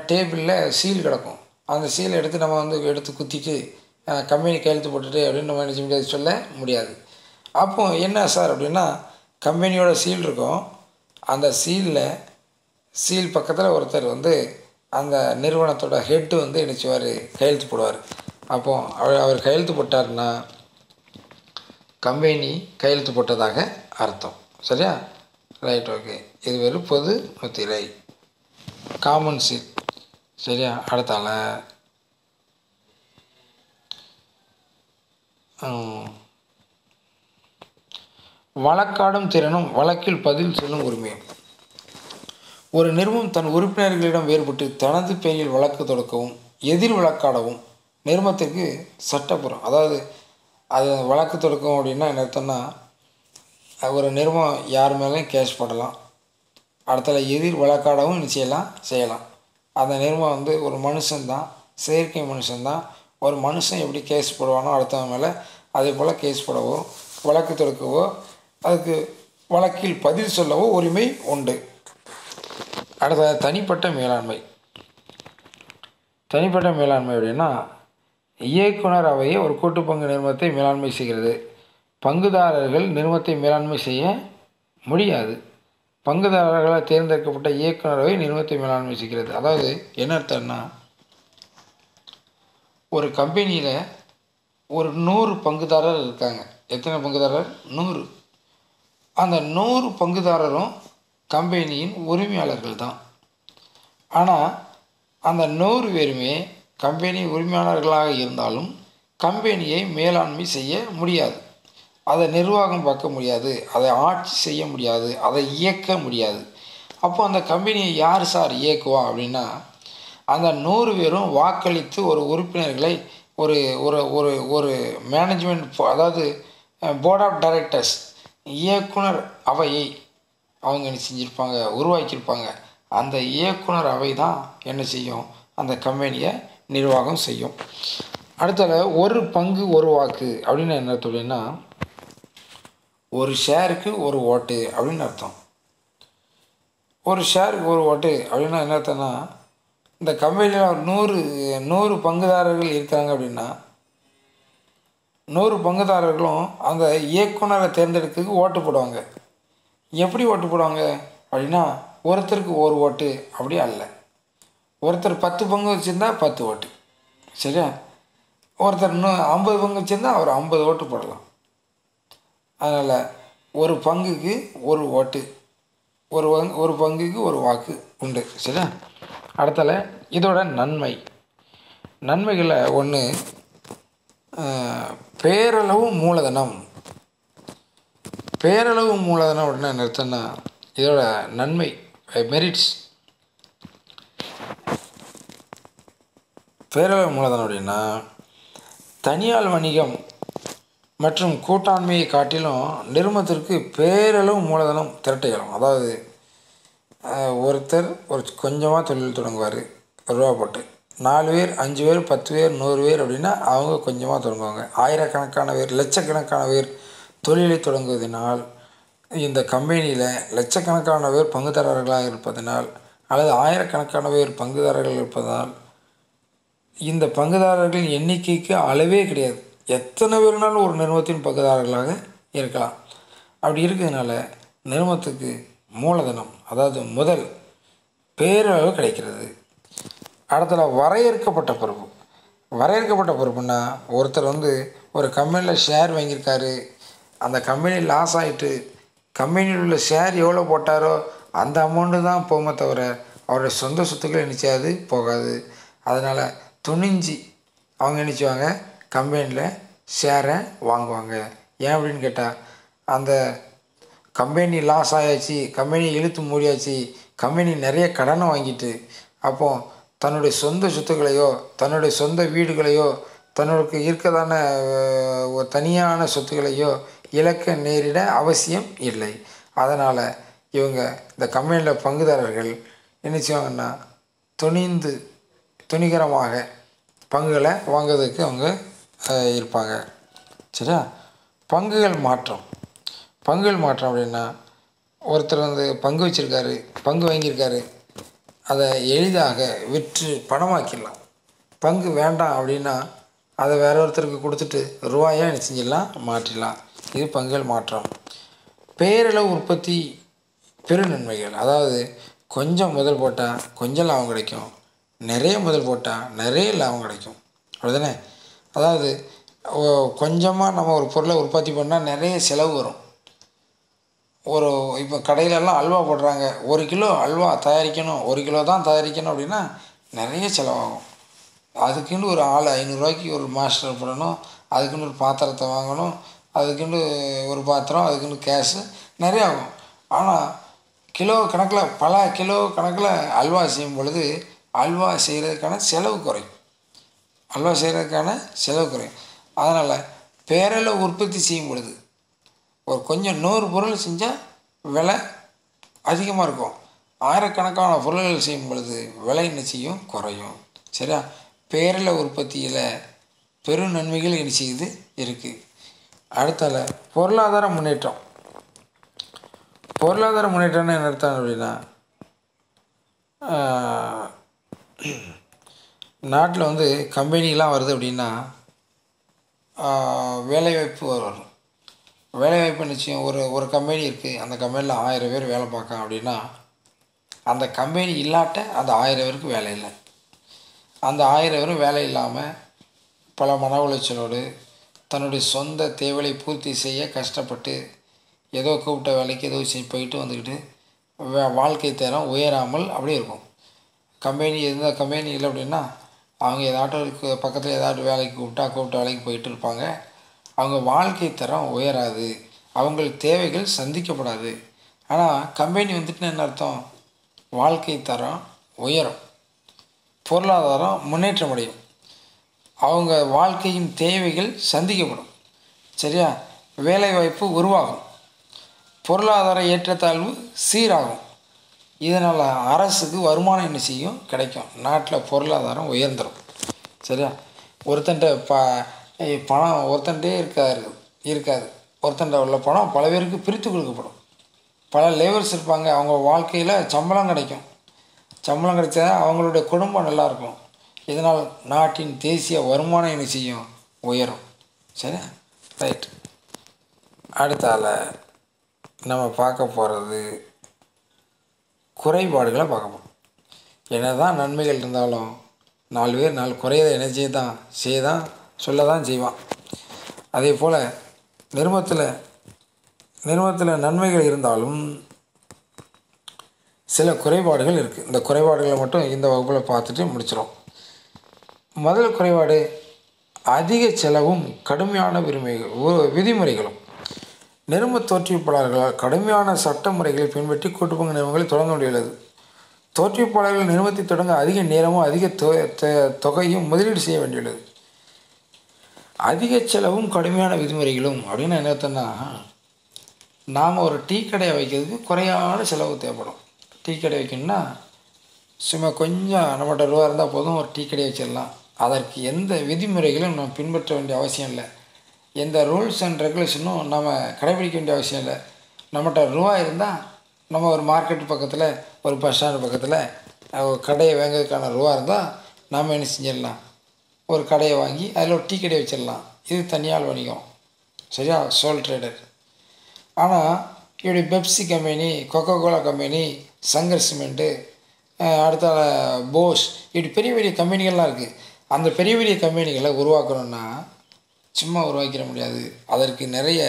டேபிளில் சீல் கிடக்கும். அந்த சீலை எடுத்து நம்ம எடுத்து குத்திட்டு கம்பெனி கையெழுத்து போட்டுட்டு அப்படின்னு நம்ம நினச்ச முடியாது, சொல்ல முடியாது. அப்போது என்ன சார் அப்படின்னா, கம்பெனியோட சீல் இருக்கும். அந்த சீல் பக்கத்தில் ஒருத்தர் அந்த நிறுவனத்தோட ஹெட்டு நினச்சிவார், கையெழுத்து போடுவார். அப்போது அவர் கையெழுத்து போட்டார்னா கம்பெனி கையெழுத்து போட்டதாக அர்த்தம். சரியா? Right, okay. இது ஒரு பொது முத்திரை, காமன் சீல். சரியா? அடுத்தால வழக்காடும் திறனும் வழக்கில் பதில் சொல்லும் உரிமையும். ஒரு நிறுவனம் தன் உறுப்பினர்களிடம் வேறுபட்டு தனது பெயரில் வழக்கு தொடுக்கவும் எதிர் வழக்காடவும் நிறுவனத்திற்கு சட்டப்புறம், அதாவது அது வழக்கு தொடுக்கும் அப்படின்னா என்ன அர்த்தம்னா, ஒரு நிறுவனம் யார் மேலேயும் கேஸ் போடலாம். அடுத்தால எதிர் வழக்காடவும் செய்யலாம். அந்த நிறுவனம் ஒரு மனுஷன்தான், செயற்கை மனுஷன்தான். ஒரு மனுஷன் எப்படி கேஸ் போடுவானோ அடுத்தவங்க மேலே, அதே போல் கேஸ் போடவோ, வழக்கு தொடுக்கவோ, அதுக்கு வழக்கில் பதில் சொல்லவோ உரிமை உண்டு. அடுத்த தனிப்பட்ட மேலாண்மை அப்படின்னா, இயக்குனர் அவையே ஒரு கூட்டுப்பங்கு நிறுவனத்தை மேலாண்மை செய்கிறது. பங்குதாரர்கள் நிறுவனத்தை மேலாண்மை செய்ய முடியாது. பங்குதாரர்களால் தேர்ந்தெடுக்கப்பட்ட இயக்குநரவை நிறுவனத்தை மேலாண்மை செய்கிறது. அதாவது என்ன அர்த்தம்னா, ஒரு கம்பெனியில் ஒரு 100 பங்குதாரர் இருக்காங்க. எத்தனை பங்குதாரர்? 100. அந்த 100 பங்குதாரரும் கம்பெனியின் உரிமையாளர்கள் தான். ஆனால் அந்த 100 பேருமே கம்பெனி உரிமையாளர்களாக இருந்தாலும் கம்பெனியை மேலாண்மை செய்ய முடியாது. அதை நிர்வாகம் பார்க்க முடியாது, அதை ஆட்சி செய்ய முடியாது, அதை இயக்க முடியாது. அப்போ அந்த கம்பெனியை யார் சார் இயக்குவா அப்படின்னா, அந்த 100 பேரும் வாக்களித்து ஒரு உறுப்பினர்களை ஒரு ஒரு ஒரு ஒரு மேனேஜ்மெண்ட் அதாவது போர்ட் ஆஃப் டைரக்டர்ஸ் இயக்குனர் அவையை அவங்க என்ன செஞ்சுருப்பாங்க, உருவாக்கியிருப்பாங்க. அந்த இயக்குனர் அவை தான் என்ன செய்யும், அந்த கம்பெனியை நிர்வாகம் செய்யும். அடுத்தது ஒரு பங்கு ஒரு வாக்கு அப்படின்னு என்ன சொல்லினா, ஒரு ஷேருக்கு ஒரு ஓட்டு அப்படின்னு அர்த்தம். ஒரு ஷேருக்கு ஒரு ஓட்டு அப்படின்னா என்ன அர்த்தம்னா, இந்த கம்பெனியில் 100 பங்குதாரர்கள் இருக்கிறாங்க அப்படின்னா 100 பங்குதாரர்களும் அந்த இயக்குனரை தேர்ந்தெடுக்கிறதுக்கு ஓட்டு போடுவாங்க. எப்படி ஓட்டு போடுவாங்க அப்படின்னா, ஒருத்தருக்கு ஒரு ஓட்டு அப்படி அல்ல. ஒருத்தர் 10 பங்கு வச்சுருந்தா 10 ஓட்டு, சரியா? ஒருத்தர் இன்னும் 50 பங்கு வச்சுருந்தா அவர் 50 ஓட்டு போடலாம். அதனால் ஒரு பங்குக்கு ஒரு ஓட்டு, ஒரு பங்குக்கு ஒரு வாக்கு உண்டு, சரியா? அடுத்தல இதோட நன்மைகளில் ஒன்று பேரளவு மூலதனம். பேரளவு மூலதனம் அப்படின்னா என்ன அர்த்தம்னா, இதோட நன்மை மெரிட்ஸ். பேரளவு மூலதனம் அப்படின்னா தனியார் வணிகம் மற்றும் கூட்டாண்மையை காட்டிலும் நிறுவனத்திற்கு பேரளவு மூலதனம் திரட்டிக்கலாம். அதாவது ஒருத்தர் கொஞ்சமாக தொழில் தொடங்குவார், ரூபா போட்டு 4 பேர் 5 பேர் 10 பேர் 100 பேர் அப்படின்னா அவங்க கொஞ்சமாக தொடங்குவாங்க. ஆயிரக்கணக்கான பேர் லட்சக்கணக்கான பேர் தொழிலை தொடங்குவதனால், இந்த கம்பெனியில் லட்சக்கணக்கான பேர் பங்குதாரர்களாக இருப்பதனால் அல்லது ஆயிரக்கணக்கான பேர் பங்குதாரர்கள் இருப்பதால் இந்த பங்குதாரர்களின் எண்ணிக்கைக்கு அளவே கிடையாது. எத்தனை பேர்னாலும் ஒரு நிறுவனத்தின் பங்குதாரர்களாக இருக்கலாம். அப்படி இருக்கிறதுனால நிறுவனத்துக்கு மூலதனம் அதாவது முதல் பேரளவு கிடைக்கிறது. அடுத்தது வரையறுக்கப்பட்ட பொறுப்பு. வரையறுக்கப்பட்ட பொறுப்புன்னா, ஒருத்தர் ஒரு கம்பெனியில் ஷேர் வாங்கியிருக்காரு, அந்த கம்பெனி லாஸ் ஆகிட்டு கம்பெனியில் உள்ள ஷேர் எவ்வளோ போட்டாரோ அந்த அமௌண்ட்டு தான் போகுமே தவிர அவருடைய சொந்த சொத்துக்கள் நிச்சயாது போகாது. அதனால் துணிஞ்சு அவங்க நினச்சிவாங்க கம்பெனியில் ஷேரை வாங்குவாங்க. ஏன் அப்படின்னு கேட்டால், அந்த கம்பெனி லாஸ் ஆயாச்சு, கம்பெனி இழுத்து மூடியாச்சு, கம்பெனி நிறைய கடனை வாங்கிட்டு அப்போது தன்னுடைய சொந்த சொத்துக்களையோ தன்னுடைய சொந்த வீடுகளையோ தன்னுக்கு இருக்கதான தனியான சொத்துக்களையோ இழக்க நேரிட அவசியம் இல்லை. அதனால் இவங்க இந்த கம்பெனியில் பங்குதாரர்கள் என்ன செய்வாங்கன்னா துணிகரமாக பங்குகளை வாங்குவதற்கு அவங்க இருப்பாங்க, சரியா? பங்குகள் மாற்றம் அப்படின்னா, ஒருத்தர் பங்கு வச்சுருக்காரு, பங்கு வாங்கியிருக்காரு, அதை எளிதாக விற்று பணமாக்கிடலாம். பங்கு வேண்டாம் அப்படின்னா அதை வேற ஒருத்தருக்கு கொடுத்துட்டு ரூபாயாக என்ன செஞ்சிடலாம், மாற்றிடலாம். இது பங்குகள் மாற்றம். பேரளவு உற்பத்தி பெருநன்மைகள். அதாவது கொஞ்சம் முதல் போட்டால் கொஞ்சம் லாபம் கிடைக்கும், நிறைய முதல் போட்டால் நிறைய லாபம் கிடைக்கும், அப்படிதானே? அதாவது கொஞ்சமாக நம்ம ஒரு பொருளை உற்பத்தி பண்ணால் நிறைய செலவு வரும். இப்போ கடையிலெல்லாம் அல்வா போடுறாங்க, 1 கிலோ அல்வா தயாரிக்கணும், 1 கிலோ தான் தயாரிக்கணும் அப்படின்னா நிறைய செலவாகும். அதுக்குன்னு ஒரு ஆள் 500 ரூபாய்க்கு ஒரு மாஸ்டர் போடணும், அதுக்குன்னு ஒரு பாத்திரத்தை வாங்கணும், அதுக்குன்னு ஒரு பாத்திரம், அதுக்குன்னு கேஷு நிறைய ஆகும். ஆனால் கிலோ கணக்கில் பல கிலோ கணக்கில் அல்வா செய்யும் பொழுது அல்வா செய்கிறதுக்கான செலவு குறையும். அதனால் பேரளவு உற்பத்தி செய்யும் பொழுது ஒரு கொஞ்சம் 100 பொருள் செஞ்சால் விலை அதிகமாக இருக்கும். ஆயிரக்கணக்கான பொருள்கள் செய்யும் பொழுது விலை என்ன செய்யும், குறையும், சரியா? பேரளவு உற்பத்தியில் பெரும் நன்மைகள் என்ன செய்யுது இருக்குது. அடுத்தால பொருளாதார முன்னேற்றம்னு என்ன அர்த்தம் அப்படின்னா, நாட்டில் கம்பெனிலாம் வருது அப்படின்னா வேலைவாய்ப்பு வரும். வேலைவாய்ப்பு நிச்சயம். ஒரு கம்பெனி இருக்குது, அந்த கம்பெனியில் 1000 பேர் வேலை பார்க்கான் அப்படின்னா அந்த கம்பெனி இல்லாட்ட அந்த 1000 பேருக்கு வேலை இல்லை. அந்த 1000 பேரும் வேலை இல்லாமல் பல மன உளைச்சலோடு தன்னுடைய சொந்த தேவையை பூர்த்தி செய்ய கஷ்டப்பட்டு ஏதோ கூப்பிட்ட வேலைக்கு ஏதோ போயிட்டு வந்துக்கிட்டு வாழ்க்கை தரம் உயராமல் அப்படியே இருக்கும். கம்பெனி இல்லை அப்படின்னா அவங்க ஏதாட்டும் பக்கத்தில் ஏதாட்டும் வேலைக்கு கூப்பிட்ட வேலைக்கு போயிட்டு இருப்பாங்க. அவங்க வாழ்க்கை தரம் உயராது, அவங்கள் தேவைகள் சந்திக்கப்படாது. ஆனால் கம்பெனி வந்துட்டுன்னு என்ன அர்த்தம்? வாழ்க்கை தரம் உயரும், பொருளாதாரம் முன்னேற்றம் அடையும், அவங்க வாழ்க்கையின் தேவைகள் சந்திக்கப்படும். சரியா? வேலைவாய்ப்பு உருவாகும், பொருளாதார ஏற்றத்தாழ்வு சீராகும். இதனால் அரசுக்கு வருமானம் என்ன செய்யும்? கிடைக்கும். நாட்டில் பொருளாதாரம் உயர்ந்துடும். சரியா? ஒருத்தன்ட்ட பணம் ஒருத்தன்ட்டே இருக்காது. ஒருத்தன்ட்ட உள்ள பணம் பல பேருக்கு பிரித்து கொடுக்கப்படும். பல லேபர்ஸ் இருப்பாங்க, அவங்க வாழ்க்கையில் சம்பளம் கிடைக்கும். சம்பளம் கிடைச்சா அவங்களுடைய குடும்பம் நல்லாயிருக்கும். இதனால் நாட்டின் தேசிய வருமானம் என்ன செய்யும்? உயரும். சரியா? ரைட். அடுத்தால நம்ம பார்க்க போகிறது குறைபாடுகளை பார்க்க போகிறோம். என்ன தான் நன்மைகள் இருந்தாலும் 4 பேர் 4 குறையதை என்ன செய்ய தான் செய்வான். அதே போல் நிறுவனத்தில் நன்மைகள் இருந்தாலும் சில குறைபாடுகள் இருக்குது. இந்த குறைபாடுகளை மட்டும் இந்த வகுப்பில் பார்த்துட்டு முடிச்சிடும். முதல் குறைபாடு அதிக செலவும் கடுமையான விதிமுறைகளும். நிறுவன தோற்றுவிப்பாளர்களால் கடுமையான சட்ட முறைகளை பின்பற்றி கூட்டுப்பங்கு நிறுவனங்களை தொடங்க முடியாது. தோற்றுவிப்பாளர்கள் நிறுவனத்தை தொடங்க அதிக நேரமும் அதிக தொகையும் முதலீடு செய்ய வேண்டியுள்ளது. அதிக செலவும் கடுமையான விதிமுறைகளும் அப்படின்னு என்ன அர்த்தம்னா, நாம் ஒரு டீ கடையை வைக்கிறதுக்கு குறையான செலவு தேவைப்படும். டீ கடை வைக்கணும்னா சும்மா கொஞ்சம் நம்மகிட்ட ரூபா இருந்தால் போதும், ஒரு டீ கடையை வச்சிடலாம். அதற்கு எந்த விதிமுறைகளும் நம்ம பின்பற்ற வேண்டிய அவசியம் இல்லை, எந்த ரூல்ஸ் அண்ட் ரெகுலேஷனும் நம்ம கடைபிடிக்க வேண்டிய அவசியம் இல்லை. நம்மகிட்ட ரூபா இருந்தால் நம்ம ஒரு மார்க்கெட்டு பக்கத்தில், ஒரு பஸ் ஸ்டாண்டு பக்கத்தில் ஒரு கடையை வாங்கிறதுக்கான ரூபா இருந்தால் நாம் என்ன செஞ்சிடலாம்? ஒரு கடையை வாங்கி அதில் ஒரு டீ கடையை வச்சிடலாம். இது தனியார் வணிகம். சரியா? Sole trader. ஆனால் இப்படி Pepsi company, Coca Cola company, Shankar cement, அடுத்த போஸ், இப்படி பெரிய பெரிய கம்பெனிகள்லாம் இருக்குது. அந்த பெரிய பெரிய கம்பெனிகளை உருவாக்கணுன்னா சும்மா உருவாக்கிட முடியாது. அதற்கு நிறைய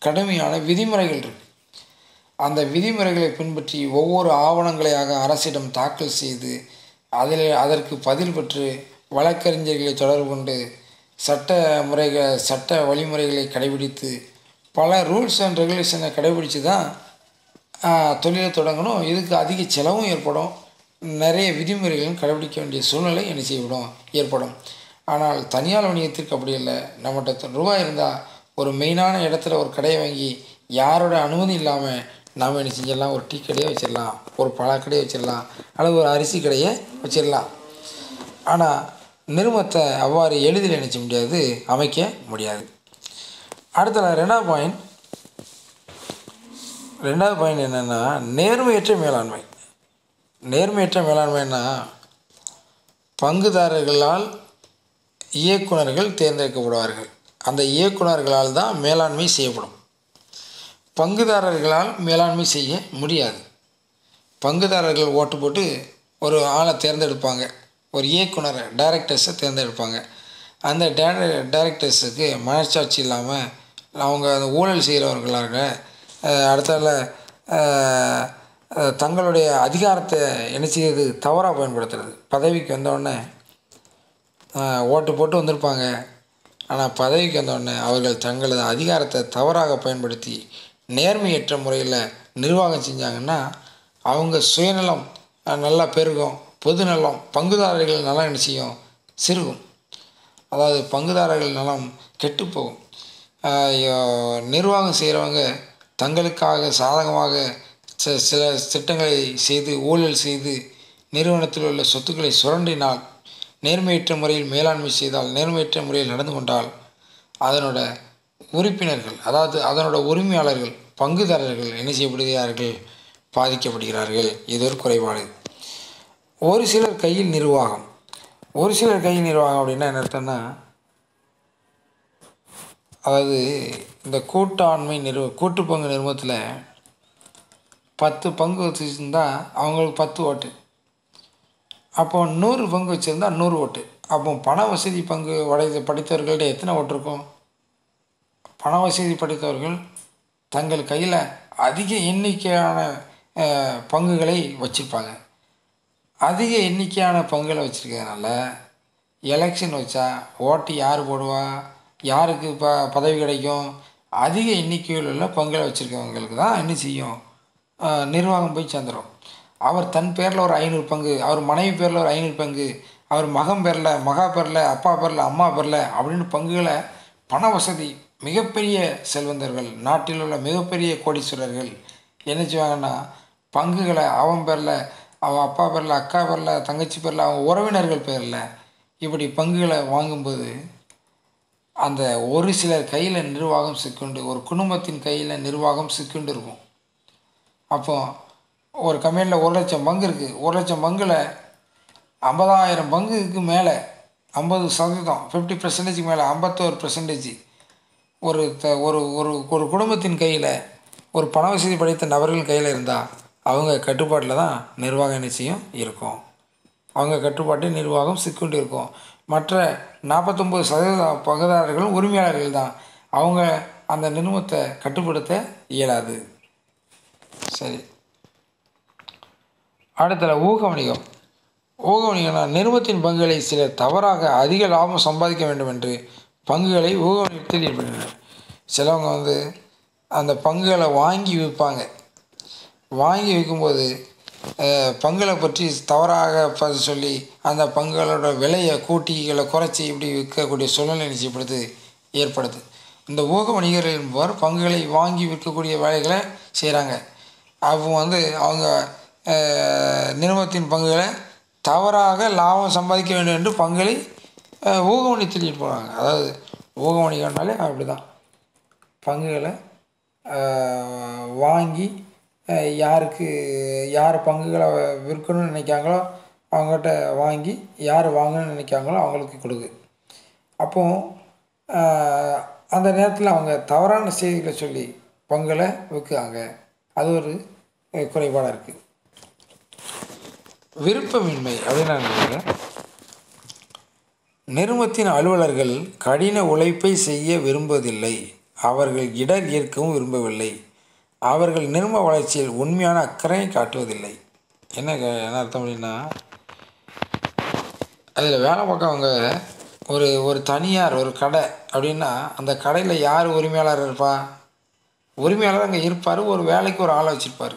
கடுமையான விதிமுறைகள் இருக்குது. அந்த விதிமுறைகளை பின்பற்றி ஒவ்வொரு ஆவணங்களையாக அரசிடம் தாக்கல் செய்து அதற்கு பதில் பெற்று வழக்கறிஞர்களை தொடர்பு கொண்டு சட்ட வழிமுறைகளை கடைபிடித்து பல ரூல்ஸ் அண்ட் ரெகுலேஷனை கடைபிடித்து தான் தொழிலை தொடங்கணும். இதுக்கு அதிக செலவும் ஏற்படும், நிறைய விதிமுறைகளும் கடைபிடிக்க வேண்டிய சூழ்நிலை என்ன செய்யப்படும்? ஏற்படும். ஆனால் தனியார் வணிகத்திற்கு அப்படி இல்லை. நம்மகிட்ட ரூபாய் இருந்தால் ஒரு மெயினான இடத்துல ஒரு கடையை வாங்கி யாரோட அனுமதி இல்லாமல் நாம் என்ன செஞ்சிடலாம்? ஒரு டீ கடையை வச்சிடலாம், ஒரு பழக்கடையை வச்சிடலாம், அல்லது ஒரு அரிசி கடையை வச்சிடலாம். ஆனால் நிறுவனத்தை அவ்வாறு எளிதில் நினைச்ச முடியாது, அமைக்க முடியாது. அடுத்த ரெண்டாவது பாயிண்ட் என்னென்னா நேர்மையற்ற மேலாண்மை. நேர்மையற்ற மேலாண்மைன்னா பங்குதாரர்களால் இயக்குநர்கள் தேர்ந்தெடுக்கப்படுவார்கள். அந்த இயக்குநர்களால் தான் மேலாண்மை செய்யப்படும். பங்குதாரர்களால் மேலாண்மை செய்ய முடியாது. பங்குதாரர்கள் ஓட்டு போட்டு ஒரு ஆளை தேர்ந்தெடுப்பாங்க, ஒரு இயக்குனரை, டைரக்டர்ஸை தேர்ந்தெடுப்பாங்க. அந்த டைரக்டர்ஸுக்கு மனசாட்சி இல்லாமல் அவங்க அந்த ஊழல் செய்கிறவர்களாக அடுத்தால தங்களுடைய அதிகாரத்தை என்ன செய்யுது? தவறாக பயன்படுத்துறது. பதவிக்கு வந்தவுடனே ஓட்டு போட்டு வந்திருப்பாங்க, ஆனால் பதவிக்கு வந்தவுடனே அவர்கள் தங்களது அதிகாரத்தை தவறாக பயன்படுத்தி நேர்மையற்ற முறையில் நிர்வாகம் செஞ்சாங்கன்னா அவங்க சுயநலம் நல்லா பெருகும், பொதுநலம், பங்குதாரர்கள் நலம் என்ன செய்யும்? சிறுகும். அதாவது பங்குதாரர்கள் நலம் கெட்டுப்போகும். நிர்வாகம் செய்கிறவங்க தங்களுக்காக சாதகமாக சில திட்டங்களை செய்து ஊழல் செய்து நிறுவனத்தில் உள்ள சொத்துக்களை சுரண்டினால், நேர்மையற்ற முறையில் மேலாண்மை செய்தால், நேர்மையற்ற முறையில் நடந்து கொண்டால் அதனோட உறுப்பினர்கள், அதாவது அதனோட உரிமையாளர்கள், பங்குதாரர்கள் என்ன செய்யப்படுகிறார்கள்? பாதிக்கப்படுகிறார்கள். இது ஒரு குறைபாடு. ஒரு சிலர் கையில் நிர்வாகம். அப்படின்னா என்ன அர்த்தம்னா, அதாவது இந்த கூட்டு பங்கு நிறுவனத்தில் 10 பங்கு வச்சுருந்தா அவங்களுக்கு 10 ஓட்டு. அப்போ 100 பங்கு வச்சுருந்தா 100 ஓட்டு. அப்போ பண வசதி பங்கு படித்தவர்கள்ட்ட எத்தனை ஓட்டு இருக்கும்? பண வசதி படித்தவர்கள் தங்கள் கையில் அதிக எண்ணிக்கையான பங்குகளை வச்சுருப்பாங்க. அதிக எண்ணிக்கையான பங்குகளை வச்சுருக்கிறதுனால எலெக்ஷன் வச்சா ஓட்டு யார் போடுவா? யாருக்கு பதவி கிடைக்கும்? அதிக எண்ணிக்கையில் உள்ள பங்குகளை வச்சுருக்கவங்களுக்கு தான் என்ன செய்யும், நிர்வாகம் போய் சேர்ந்துடும். அவர் தன் பேரில் ஒரு 500 பங்கு, அவர் மனைவி பேரில் ஒரு 500 பங்கு, அவர் மகன் பேரில், மகா பேரில், அப்பா பேரில், அம்மா பேரில் அப்படின்னு பங்குகளை பண வசதி மிகப்பெரிய செல்வந்தர்கள், நாட்டில் உள்ள மிகப்பெரிய கோடீஸ்வரர்கள் என்ன செய்வாங்கன்னா, பங்குகளை அவன் பேரில், அவன் அப்பா பேரில், அக்கா பேரில், தங்கச்சி பேரில், அவங்க உறவினர்கள் பேரில் இப்படி பங்குகளை வாங்கும்போது அந்த ஒரு சிலர் கையில் நிர்வாகம் சிக்குண்டு, ஒரு குடும்பத்தின் கையில் நிர்வாகம் சிக்குண்டு இருக்கும். அப்போ ஒரு கம்பெனியில் 1,00,000 பங்கு இருக்குது. 1,00,000 பங்கில் 50,000 பங்குக்கு மேலே 50%, 50% மேலே 51% ஒரு ஒரு ஒரு குடும்பத்தின் கையில், ஒரு பண வசதி படைத்த நபர்கள் கையில் இருந்தால் அவங்க கட்டுப்பாட்டில் தான் நிர்வாக நிச்சயம் இருக்கும். அவங்க கட்டுப்பாட்டில் நிர்வாகம் சிக்குண்டு இருக்கும். மற்ற 49% பங்குதாரர்களும் உரிமையாளர்கள் தான். அவங்க அந்த நிறுவனத்தை கட்டுப்படுத்த இயலாது. சரி, அடுத்தது ஊக வணிகம். ஊக வணிகம்னா நிறுவனத்தின் பங்குகளை சிலர் தவறாக அதிக லாபம் சம்பாதிக்க வேண்டும் என்று பங்குகளை ஊக வணிகத்தில் ஈடுபடுகின்றனர். சிலவங்க அந்த பங்குகளை வாங்கி விற்பாங்க. வாங்கி விற்கும்போது பங்குகளை பற்றி தவறாக சொல்லி அந்த பங்குகளோட விலையை கூட்டி இல்லை குறைச்சி இப்படி விற்கக்கூடிய சூழ்நிலை நிச்சயப்படுது ஏற்படுது. இந்த ஊக வணிகர்கள் என்பவர் பங்குகளை வாங்கி விற்கக்கூடிய வேலைகளை செய்கிறாங்க. அவங்க அவங்க நிறுவனத்தின் பங்குகளை தவறாக லாபம் சம்பாதிக்க வேண்டும் என்று பங்குகளை ஊக வணிகத்தில் ஈடுபடுவாங்க. அதாவது ஊக வணிகம்னாலே அப்படி தான், பங்குகளை வாங்கி யார் பங்குகளை விற்கணும்னு நினைக்காங்களோ அவங்ககிட்ட வாங்கி, யார் வாங்கணும்னு நினைக்காங்களோ அவங்களுக்கு கொடுக்கு. அப்போது அந்த நேரத்தில் அவங்க தவறான செய்திகளை சொல்லி பங்குகளை விற்காங்க. அது ஒரு குறைபாடாக இருக்குது. விருப்பமின்மை அப்படின்னு நிறுவனத்தின் அலுவலர்கள் கடின உழைப்பை செய்ய விரும்புவதில்லை. அவர்கள் இடர் ஏற்கவும் விரும்பவில்லை. அவர்கள் நிறுவன வளர்ச்சியில் உண்மையான அக்கறையை காட்டுவதில்லை. என்ன அர்த்தம் அப்படின்னா, அதில் வேலை பார்க்கவங்க ஒரு தனியார் ஒரு கடை அப்படின்னா அந்த கடையில் யார் உரிமையாளர் இருப்பா? உரிமையாளர் அங்கே இருப்பார். ஒரு வேலைக்கு ஒரு ஆளை வச்சுருப்பார்.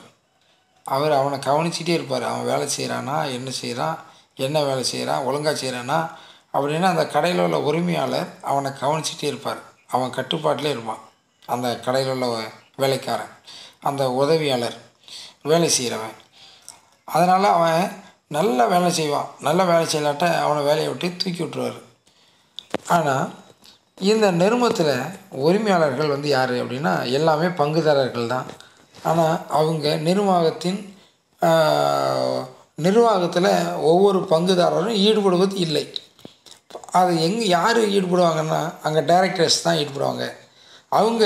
அவனை கவனிச்சிட்டே இருப்பார். அவன் வேலை செய்கிறானா, என்ன செய்கிறான், என்ன வேலை செய்கிறான், ஒழுங்காக செய்கிறானா அப்படின்னா அந்த கடையில் உள்ள உரிமையாளர் அவனை கவனிச்சிட்டே இருப்பார். அவன் கட்டுப்பாட்டிலே இருப்பான். அந்த கடையில் உள்ள வேலைக்காரன், அந்த உதவியாளர், வேலை செய்கிறவன். அதனால் அவன் நல்ல வேலை செய்வான். நல்ல வேலை செய்யலாட்ட அவனை வேலையை விட்டு தூக்கி விட்டுருவார். ஆனால் இந்த நிறுவனத்தில் உரிமையாளர்கள் யார் அப்படின்னா எல்லாமே பங்குதாரர்கள் தான். ஆனால் அவங்க நிர்வாகத்தில் ஒவ்வொரு பங்குதாரரும் ஈடுபடுவது இல்லை. அது யார் ஈடுபடுவாங்கன்னா அங்கே டைரக்டர்ஸ் தான் ஈடுபடுவாங்க. அவங்க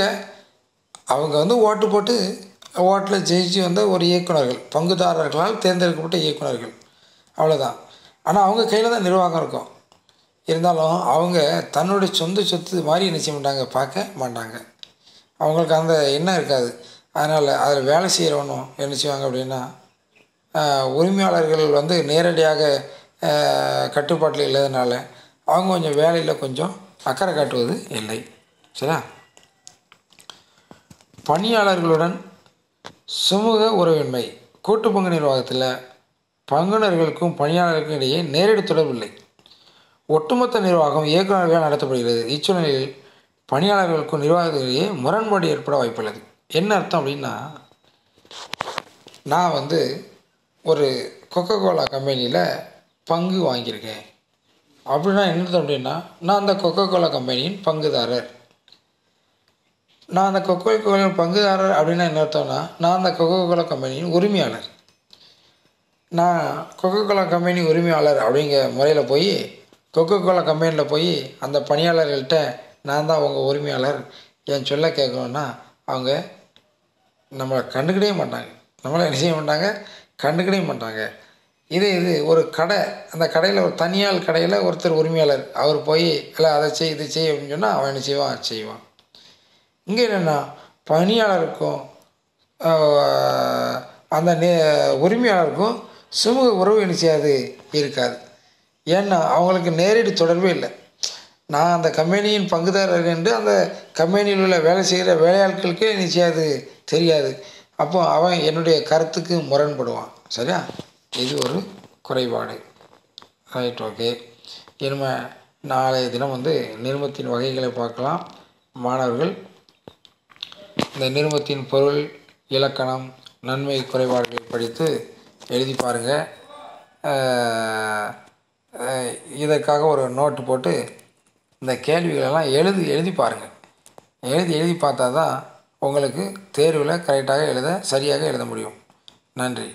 ஓட்டு போட்டு ஓட்டில் ஜெயிச்சு ஒரு இயக்குநர்கள், பங்குதாரர்களால் தேர்ந்தெடுக்கப்பட்ட இயக்குநர்கள், அவ்வளோதான். ஆனால் அவங்க கையில் தான் நிர்வாகம் இருக்கும். இருந்தாலும் அவங்க தன்னுடைய சொத்து மாதிரி என்ன செய்ய மாட்டாங்க, பார்க்க மாட்டாங்க. அவங்களுக்கு அந்த எண்ணம் இருக்காது. அதனால் அதில் வேலை செய்கிறவனும் என்ன செய்வாங்க அப்படின்னா, உரிமையாளர்கள் நேரடியாக கட்டுப்பாட்டில் இல்லாதனால அவங்க கொஞ்சம் வேலையில் கொஞ்சம் அக்கறை காட்டுவது இல்லை. சரியா? பணியாளர்களுடன் சுமூக உறவின்மை. கூட்டு பங்கு நிர்வாகத்தில் பங்குனர்களுக்கும் பணியாளர்களுக்கும் இடையே நேரடி தொடர்பு இல்லை. ஒட்டுமொத்த நிர்வாகம் இயக்குநர்களால் நடத்தப்படுகிறது. இச்சூழ்நிலையில் பணியாளர்களுக்கும் நிர்வாகத்திலேயே முரண்பாடு ஏற்பட வாய்ப்புள்ளது. என்ன அர்த்தம் அப்படின்னா, நான் ஒரு கொக்கோ கோலா கம்பெனியில் பங்கு வாங்கியிருக்கேன் அப்படின்னா என்ன அர்த்தம் அப்படின்னா, நான் அந்த கொக்கோ கோலா கம்பெனியின் பங்குதாரர். நான் அந்த கொக்கோ கோலா பங்குதாரர் அப்படின்னா என்ன அர்த்தம்னா, நான் அந்த கொக்கோ கோலா கம்பெனியின் உரிமையாளர். நான் கொக்கோ கோலா கம்பெனி உரிமையாளர் அப்படிங்கிற முறையில் போய் கொக்கோ கோலா கம்பெனியில் போய் அந்த பணியாளர்கள்ட்ட நான் தான் உங்கள் உரிமையாளர், என் சொல்ல கேட்கணுன்னா அவங்க நம்மளை கண்டுக்கிடவே மாட்டாங்க. நம்மளை என்ன செய்ய மாட்டாங்க, கண்டுக்கிடவே மாட்டாங்க. இது ஒரு கடை, அந்த கடையில் ஒரு தனியார் கடையில் ஒருத்தர் உரிமையாளர், அவர் போய் இல்லை அதை செய் இது செய் அப்படின்னு சொன்னால் அவன் என்ன செய்வான். இங்கே என்னென்னா பணியாளருக்கும் அந்த உரிமையாளருக்கும் சுமூக உறவு என்ன செய்யாது, இருக்காது. ஏன்னா அவங்களுக்கு நேரடி தொடர்பே இல்லை. நான் அந்த கம்பெனியின் பங்குதாரர் என்று அந்த கம்பெனியில் உள்ள வேலை செய்கிற வேலையாட்களுக்கே நிச்சயம் அது தெரியாது. அப்போ அவன் என்னுடைய கருத்துக்கு முரண்படுவான். சரியா? இது ஒரு குறைபாடு. Right, okay. இனிமே நாளைய தினம் நிருபத்தின் வகைகளை பார்க்கலாம். மாணவர்கள் இந்த நிருபத்தின் பொருள், இலக்கணம், நன்மை, குறைபாடுகளை படித்து எழுதி பாருங்கள். இதற்காக ஒரு நோட்டு போட்டு இந்த கேள்விகளெல்லாம் எழுதி பாருங்கள். எழுதி பார்த்தா தான் உங்களுக்கு தேர்வில் கரெக்டாக சரியாக எழுத முடியும். நன்றி.